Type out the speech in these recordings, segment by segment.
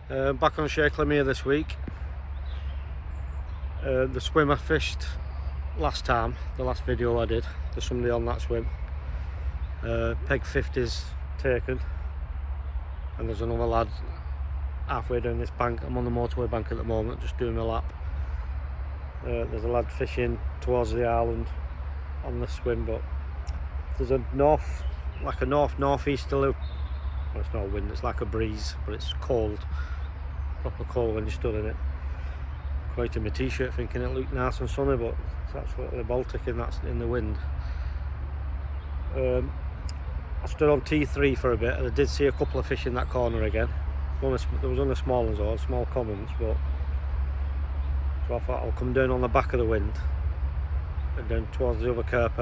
Back on Shakerley this week. The swim I fished last time, the last video I did, there's somebody on that swim. Peg 50's taken, and there's another lad halfway down this bank. I'm on the motorway bank at the moment, just doing a lap. There's a lad fishing towards the island on the swim, but there's a northeasterly. Well, it's not wind, it's like a breeze, but it's cold, proper cold when you stood in it. Quite in my t-shirt thinking it looked nice and sunny, but it's absolutely Baltic and that's in the wind. I stood on T3 for a bit and I did see a couple of fish in that corner again. There was only small ones or small commons, but so I thought I'll come down on the back of the wind and down towards the other Carp.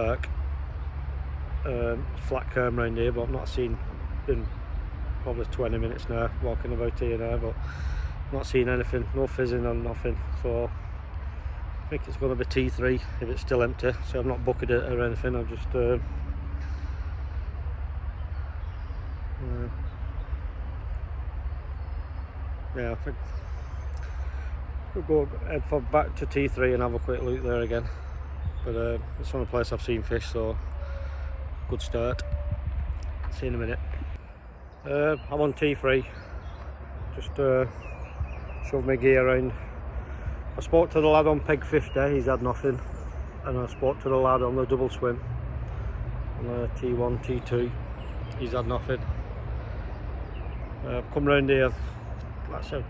Flat curve round here, but I've not seen, been probably 20 minutes now walking about here now, but not seen anything, no fizzing or nothing, so I think it's going to be T3 if it's still empty. So I've not bucketed it or anything, I've just yeah, I think we'll go head for back to T3 and have a quick look there again, but it's the only place I've seen fish, so good start. See you in a minute. I'm on T3, just shoved my gear around. I spoke to the lad on Peg 50, he's had nothing, and I spoke to the lad on the double swim on the T1, T2, he's had nothing. I've come round here, like I said,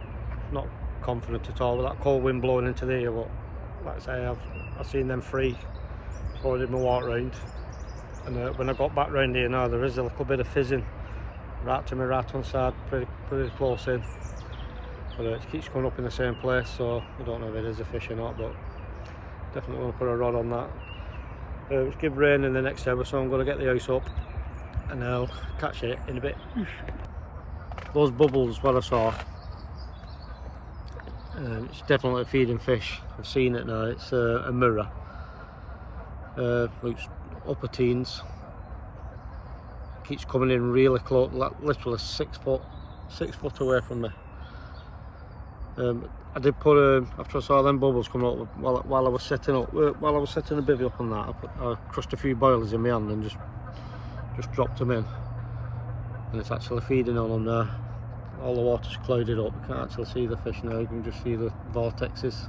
not confident at all with that cold wind blowing into the ear, but like I say, I've seen them free, so I did my walk round, and when I got back round here now, there is a little bit of fizzing right to my right hand side, pretty close in, but it keeps coming up in the same place, so I don't know if it is a fish or not, but definitely want to put a rod on that. It's give rain in the next hour, so I'm going to get the house up and I'll catch it in a bit. Those bubbles, what I saw, it's definitely a feeding fish. I've seen it now. It's a mirror. Looks upper teens. Keeps coming in really close, literally 6 foot away from me. I did put after I saw them bubbles coming up while I was setting up, while I was setting the bivvy up on that, I crushed a few boilers in my hand and just dropped them in, and it's actually feeding on them now. All the water's clouded up, you can't actually see the fish now, you can just see the vortexes.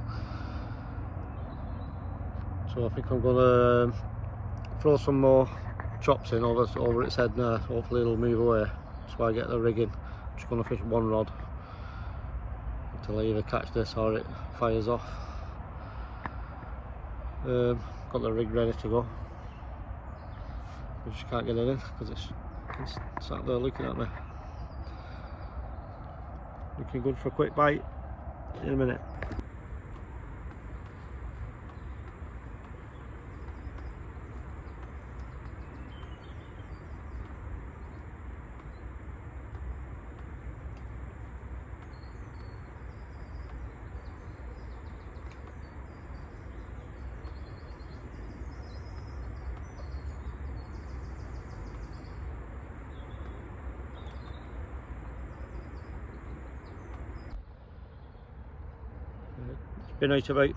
So I think I'm going to throw some more chops in over its head now, hopefully it'll move away. That's why I get the rig in. I'm just going to fish one rod until I either catch this or it fires off. Got the rig ready to go. I just can't get it in because it's sat there looking at me. Looking good for a quick bite in a minute. It's been out about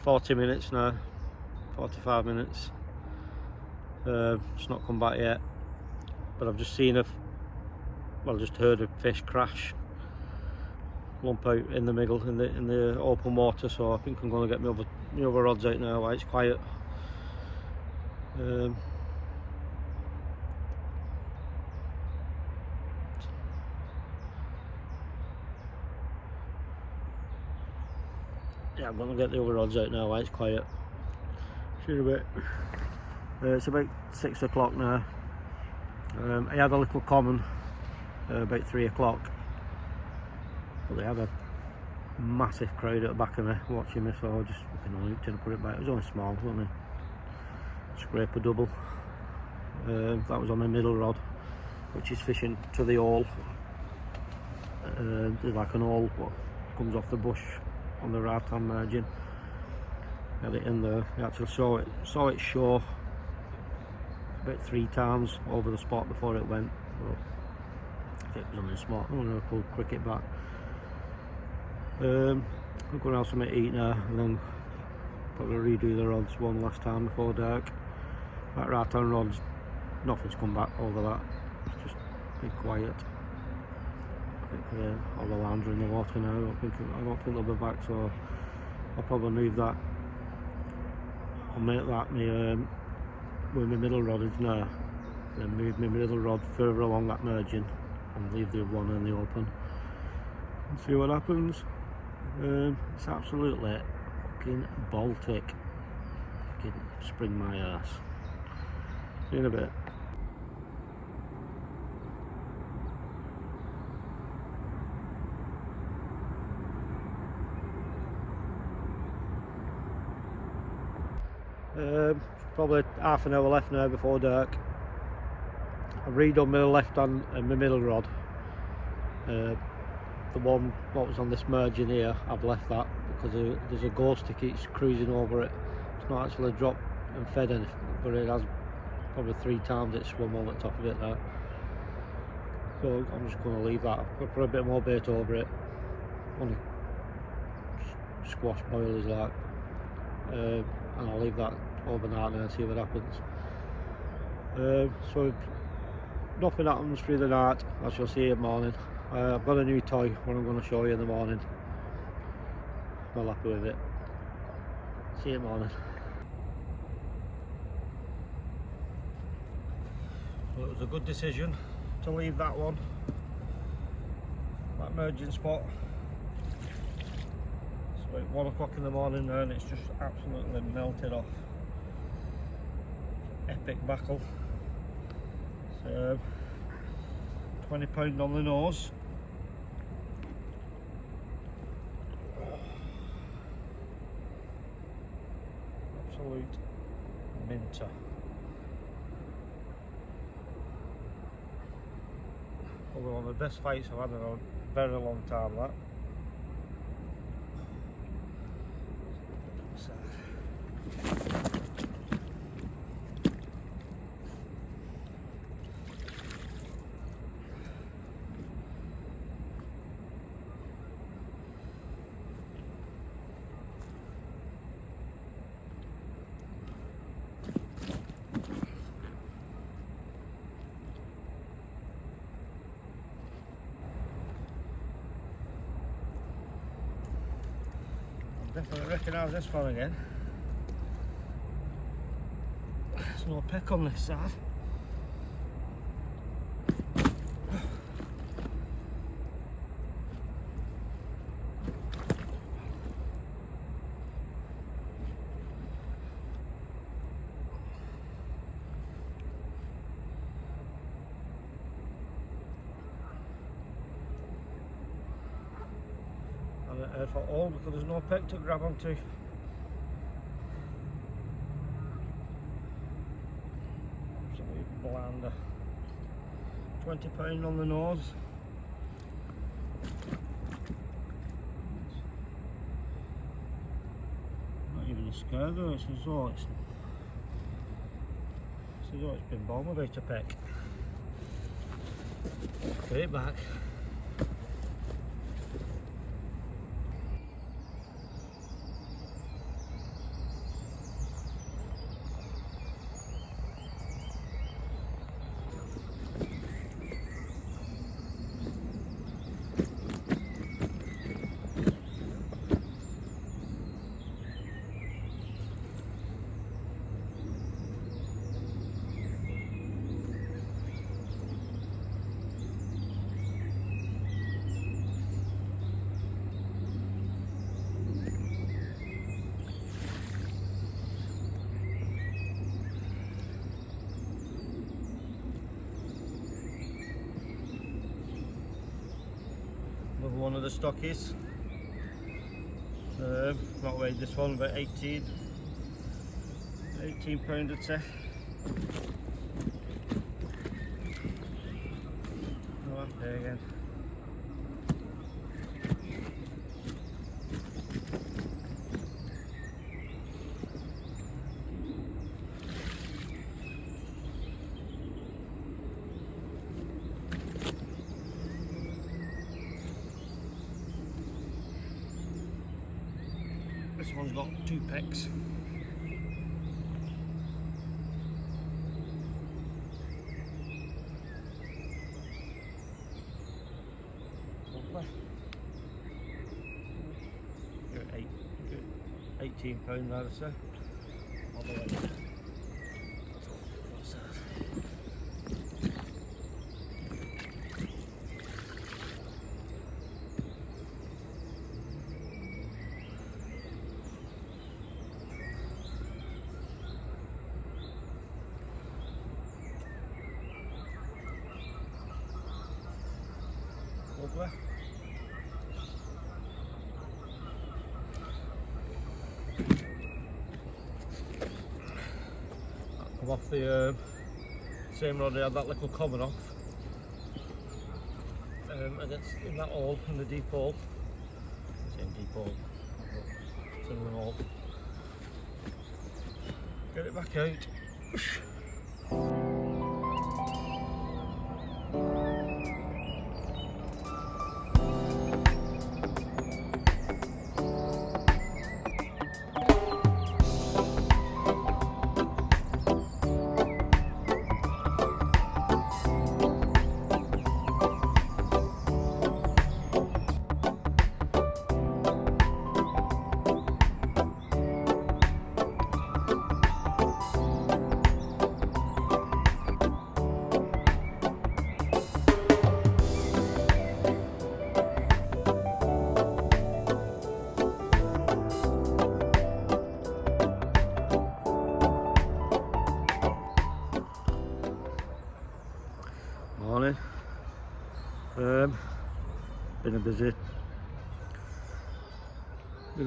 40 minutes now, 45 minutes. It's not come back yet, but I've just seen just heard a fish crash, lump out in the middle in the open water. So I think I'm going to get my other rods out now while it's quiet. Yeah, I'm going to get the other rods out now while it's quiet. See you in a bit. It's about 6 o'clock now. I had a little common about 3 o'clock, but they had a massive crowd at the back of me watching me, so I just looked in and put it back. It was only small, it was only scrape a double. That was on my middle rod, which is fishing to the awl. There's like an awl what comes off the bush on the right hand margin. Had it in there. I actually saw it show about 3 times over the spot before it went. But it was only a small, a cool cricket bat. I'm going to have something to eat now and then probably redo the rods one last time before dark. That right hand rods, nothing's come back over that, it's just been quiet. I think all the lines are in the water now. I don't think they'll be back, so I'll probably move that. I'll make that where my middle rod is now, then move my middle rod further along that margin and leave the other one in the open and see what happens. It's absolutely fucking Baltic. Fucking spring my ass. See you in a bit. Probably half an hour left now before dark. I've redone my left hand and my middle rod. The one what was on this margin here, I've left that because there's a ghost that keeps cruising over it. It's not actually dropped and fed anything, but it has probably 3 times it swum on the top of it now. So I'm just going to leave that. I'll put a bit more bait over it. Only squash boilies like. And I'll leave that overnight and see what happens. So if nothing happens through the night, I shall see you in the morning. I've got a new toy what I'm going to show you in the morning. I'm not happy with it. See you in the morning. Well, it was a good decision to leave that one, that merging spot. So at 1 o'clock in the morning now and it's just absolutely melted off. Epic buckle. So £20 on the nose. Absolute minter. Probably one of the best fights I've had in a very long time, that. Definitely recognise this one again. There's no peck on this side. For all because there's no peck to grab onto. Absolute blander. £20 on the nose. Not even a scare though, it's as though it's been born without a peck. Get it back. Another one of the stockies. Not weighed this one, but 18 pound I'd say. Oh, there again. This one's got 2 pecks. Lovely. £18 there, I'd say. All the way. Lovely. Come off the same rod I had that little common off, and it's in that hole, in the deep hole. Same deep hole, similar hole. Get it back out. Morning. Been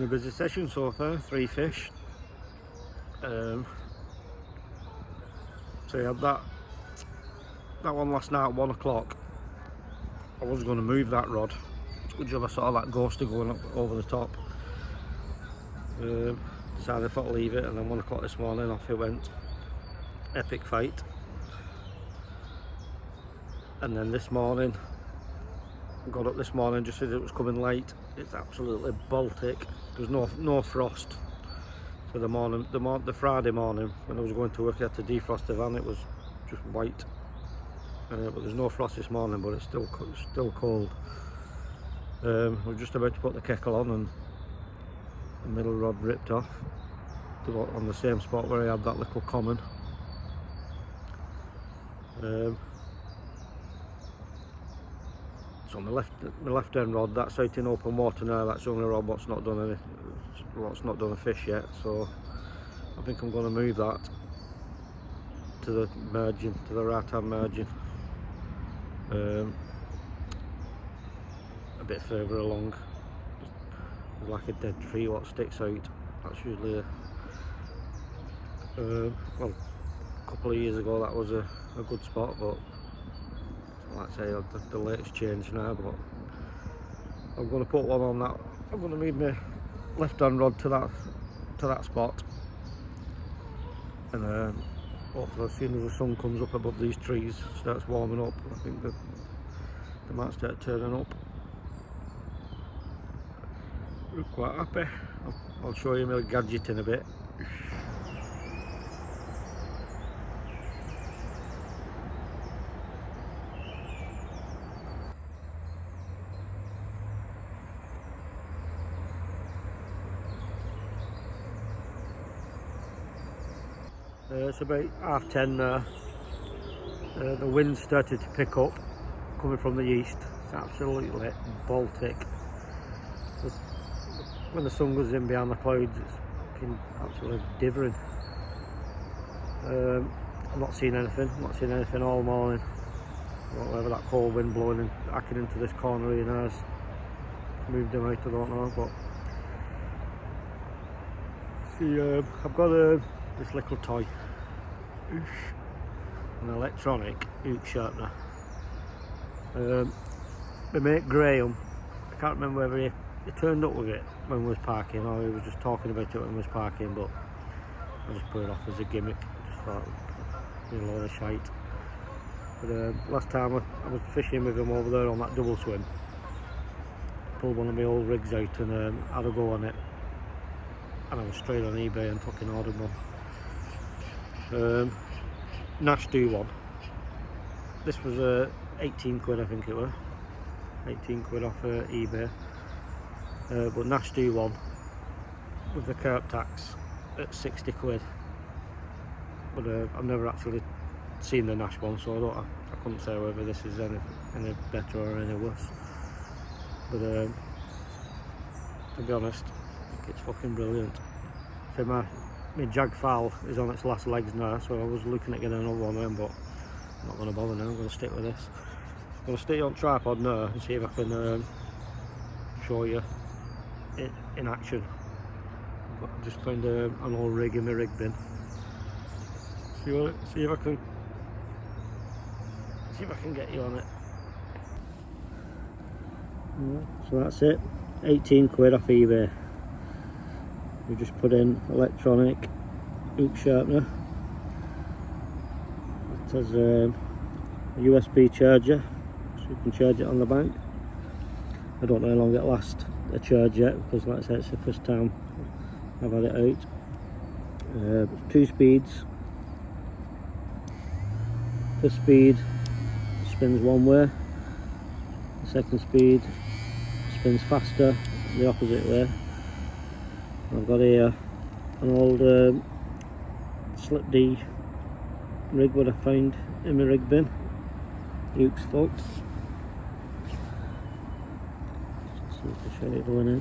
a busy session so far. 3 fish. So I had that one last night at 1 o'clock. I was going to move that rod. Good job I saw that ghoster going up over the top. Decided I thought I'd leave it, and then 1 o'clock this morning off it went. Epic fight. And then this morning, got up this morning just as it was coming late. It's absolutely Baltic. There's no frost. So the Friday morning when I was going to work, I had to defrost the van. It was just white. But there's no frost this morning, but it's still cold. We're just about to put the kettle on, and the middle rod ripped off on the same spot where I had that little common. So my left end rod, that's out in open water now. That's the only rod what's not done a fish yet. So I think I'm going to move that to the margin, to the right hand margin, a bit further along. There's like a dead tree what sticks out. That's usually well, a couple of years ago that was a good spot, but like I say, the lake's changed now. But I'm going to put one on that. I'm going to move my left hand rod to that spot, and hopefully as soon as the sun comes up above these trees, starts warming up, I think they might start turning up. We're quite happy. I'll show you my gadget in a bit. It's about 10:30 now. The wind started to pick up, coming from the east. It's absolutely Baltic. When the sun goes in behind the clouds, it's fucking absolutely divering. I'm not seeing anything all morning. Whatever that cold wind blowing and hacking into this corner here now has moved them out, I don't know. But see, I've got this little toy, an electronic hook sharpener. My mate Graham, I can't remember whether he turned up with it when we was parking, or he was just talking about it when we was parking, but I just put it off as a gimmick. Just thought it'd be a load of shite. But last time I was fishing with him over there on that double swim, pulled one of my old rigs out and had a go on it. and I was straight on eBay and fucking ordered one. Nash do one. This was 18 quid, I think it was. 18 quid off eBay. But Nash do one with the Carp tax at 60 quid. But I've never actually seen the Nash one, so I couldn't say whether this is any better or any worse. But to be honest, I think it's fucking brilliant. So my Jag fowl is on its last legs now, so I was looking at getting another one then, but I'm not going to bother now. I'm going to stick with this. I'm going to stick it on tripod now and see if I can show you it in action. But I just found an old rig in my rig bin. See if I can get you on it. So that's it, 18 quid off eBay. We just put in electronic hook sharpener. It has a USB charger, so you can charge it on the bank. I don't know how long it lasts a charge yet, because like I said, it's the first time I've had it out. 2 speeds. First speed spins one way, the second speed spins faster the opposite way. I've got here an old slip D rig what I found in my rig bin. The hook's fucked. See if I show it going in.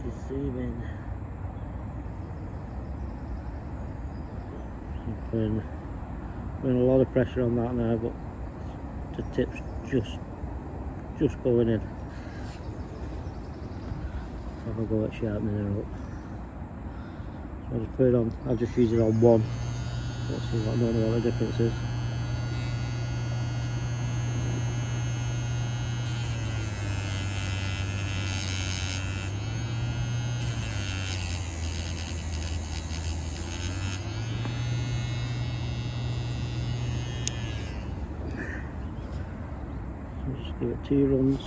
Just zoom in. I'm putting a lot of pressure on that now, but the tip's just going in. So I'll go at sharpening it up. So I'll just put it on. I'll just use it on one. Let's see what, I don't know what the difference is. Just give it 2 runs.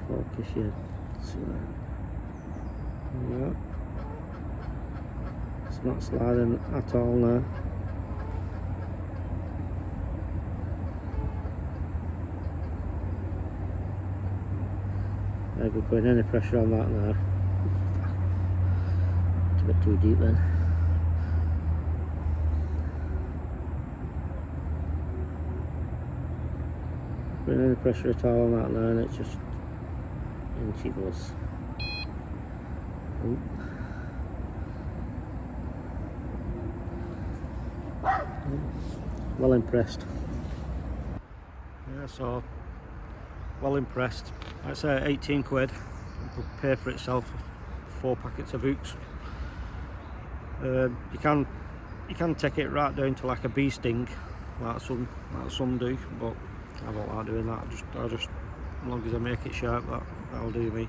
Focus here. So, yeah. It's not sliding at all now. I could put any pressure on that now. It's a bit too deep then. Put any pressure at all on that now, and it's just in she goes. Oop. Well impressed. Yeah, so well impressed. I'd say 18 quid will pay for itself for 4 packets of hooks. You can take it right down to like a bee sting, like some do, but I don't like doing that. I just as long as I make it sharp, that'll do me.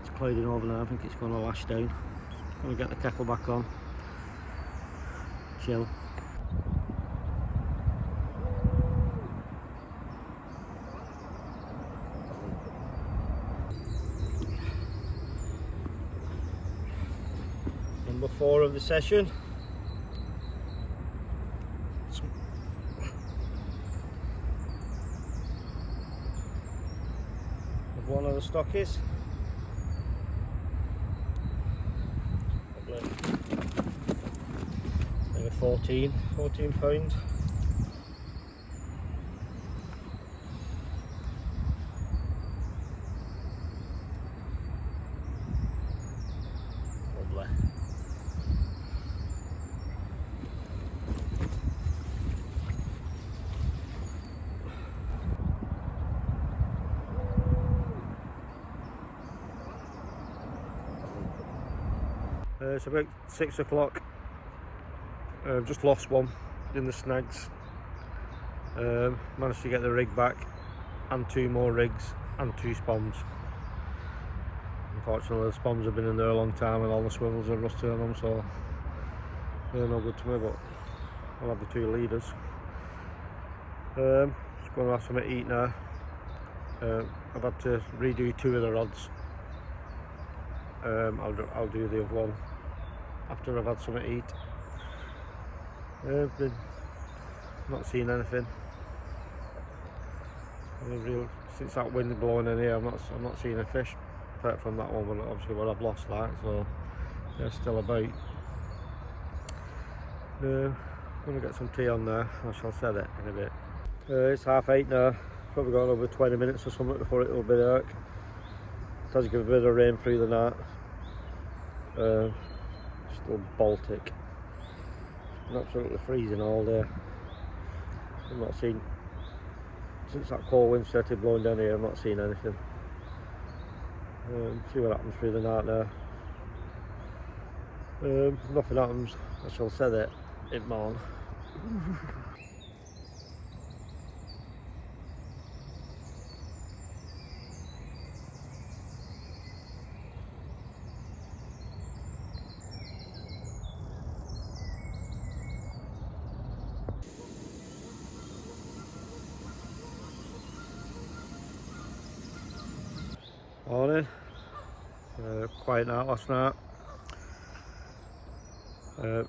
It's clouding over now. I think it's going to lash down. Going to get the kettle back on. Chill. Number 4 of the session. With one of the stockies. Maybe 14 pounds. Lovely. It's about 6 o'clock. I've just lost one in the snags. Managed to get the rig back. and 2 more rigs and 2 spons. Unfortunately the spons have been in there a long time and all the swivels are rusty on them, so they're no good to me, but I'll have the 2 leaders. Just going to have something to eat now. I've had to redo 2 of the rods. I'll do the other one after I've had something to eat. Been not seen anything. Since that wind blowing in here, I'm not seeing a fish apart from that one, but obviously what I've lost that, so they're still about. I'm gonna get some tea on there. I shall set it in a bit. It's 8:30 now. Probably got over 20 minutes or something before it'll be dark. It does give a bit of rain through the night. Still Baltic. It's been absolutely freezing all day. I've not seen, since that cold wind started blowing down here, I've not seen anything. See what happens through the night now. Nothing happens, I shall set it in morn. Morning. Quiet night last night.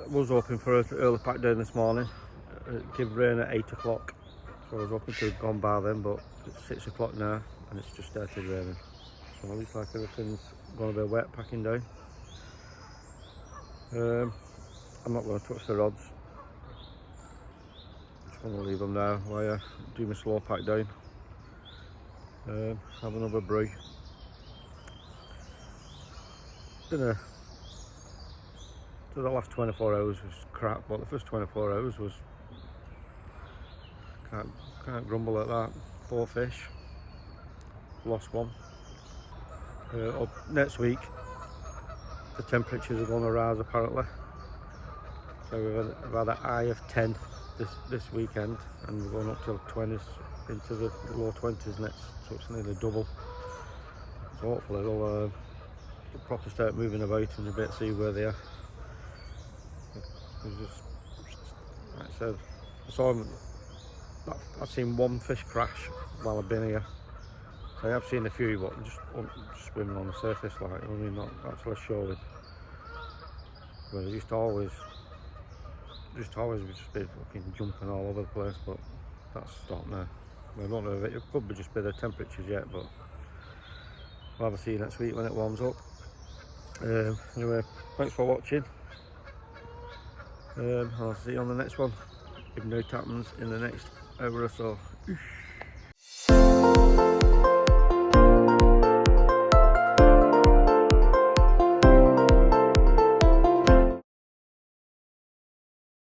Was hoping for an early pack down this morning. It gave rain at 8 o'clock, so I was hoping to have gone by then, but it's 6 o'clock now and it's just started raining. So it looks like everything's going to be wet packing down. I'm not going to touch the rods. Just going to leave them now while I do my slow pack down. Have another brew. So the last 24 hours was crap, but the first 24 hours was, can't grumble at that. 4 fish, lost 1. Up next week the temperatures are going to rise apparently, so we've had a high of 10 this weekend, and we're going up to 20s, into the low 20s next, so it's nearly double. So hopefully they'll proper start moving about in a bit, see where they are. Just, like I said, I've seen 1 fish crash while I've been here. So I have seen a few, but just swimming on the surface, like, I mean, not actually showing. But they just always be fucking jumping all over the place, but that's stopped now. I don't know if it could be just be the temperatures yet, but we'll have a see you next week when it warms up. Anyway, thanks for watching. I'll see you on the next one if no happens in the next hour or so.